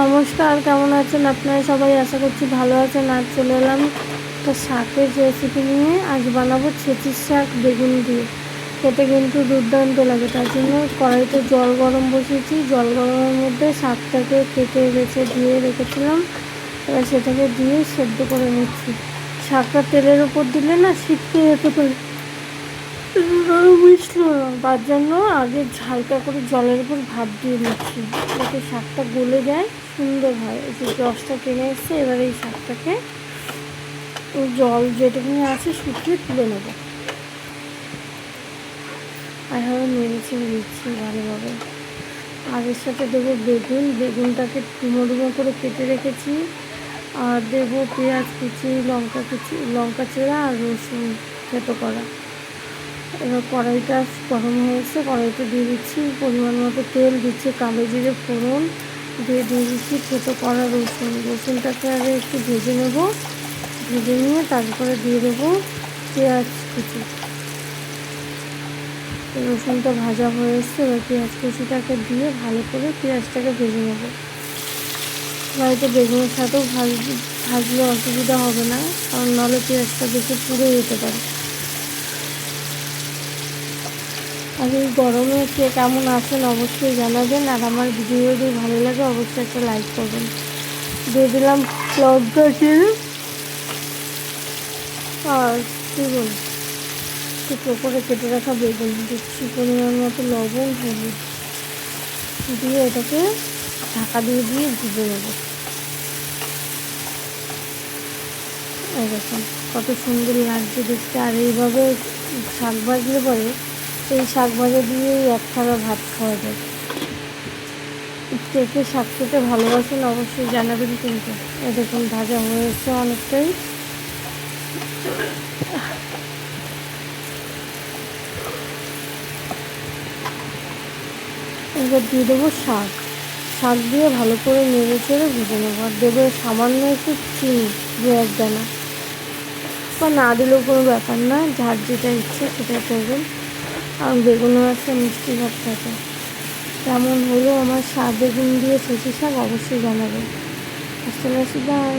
নমস্কার, কেমন আছেন আপনারা সবাই? আশা করছি ভালো আছেন। আজ চলে এলাম একটা শাকের রেসিপি নিয়ে। আজ বানাবো ছেঁচির শাক বেগুন দিয়ে। খেতে কিন্তু দুর্দান্ত লাগে। তার জন্য কড়াইতে জল গরম বসিয়েছি। জল গরমের মধ্যে শাকটাকে কেটে বেছে ধুয়ে রেখেছিলাম। এবার সেটাকে দিয়ে সেদ্ধ করে নিচ্ছি। শাকটা তেলের উপর দিলে না ছিটকে যেতে পারে, মিশলো না। তার জন্য আগে হালকা করে জলের উপর ভাপ দিয়ে নিচ্ছি, যাতে শাকটা গলে যায়, সুন্দর হয়। এই যে রসটা টেনে এসছে, এবার এই শাকটাকে জল যেটুকুনি আছে শুকিয়ে তুলে নেবো। এভাবে নেড়েছে দিচ্ছি ভালোভাবে। আর এর সাথে দেবো বেগুন। বেগুনটাকে ডুমো ডুমো করে কেটে রেখেছি। আর দেবো পেঁয়াজ কুচি, লঙ্কা চেরা আর রসুন থেতো করা। এবার কড়াইটা গরম হয়েছে, কড়াইতে দিয়ে দিচ্ছি পরিমাণ মতো তেল, দিচ্ছি কালো জিরে ফোড়ন, দিয়ে দিচ্ছি থেতো করা রসুনটাকে আগে একটু ভেজে নেব। ভেজে নিয়ে তারপরে দিয়ে দেবো পেঁয়াজ কুচি। রসুনটা ভাজা হয়ে এসছে, এবার পেঁয়াজ কুচিটাকে দিয়ে ভালো করে পেঁয়াজটাকে ভেজে নেব। বাড়িতে বেগুনের সাথেও ভাজলে অসুবিধা হবে না, কারণ নাহলে পেঁয়াজটা বেশি পুড়ে যেতে পারে। আর এই গরমে কে কেমন আছেন অবশ্যই জানাবেন। আর আমার ভিডিও যদি ভালো লাগে অবশ্যই একটা লাইক করবেন। দিয়ে দিলাম লঙ্কা চিড়ে আর কী বল টুকরো করে কেটে রাখা বেগুন। দিচ্ছি পরিমাণ মতো লবণ, হলুদ দিয়ে এটাকে ঢাকা দিয়ে ভেজে নেব। এরকম কত সুন্দর লাগছে দেখতে। আর এইভাবে শাক ভাজলে পরে এই শাক ভাজা দিয়েই এক থালা ভাত খাওয়া যায়। কে কে শাক খেতে ভালোবাসেন অবশ্যই জানাবেন কিন্তু। দেখুন ভাজা হয়েছে অনেকটাই। এবার দিয়ে দেবো শাক দিয়ে ভালো করে নেড়ে চেড়ে ভেজে নেবো। আর দেবো সামান্য একটু চিনি, 2-1 দানা, বা না দিলেও কোনো ব্যাপার না, যার যেটা ইচ্ছে সেটা করবেন। আর বেগুনও একটা মিষ্টি ভাব থাকে। কেমন হলো আমার বেগুন দিয়ে ছেঁচি শাক অবশ্যই জানাবেন। আসলে বাই।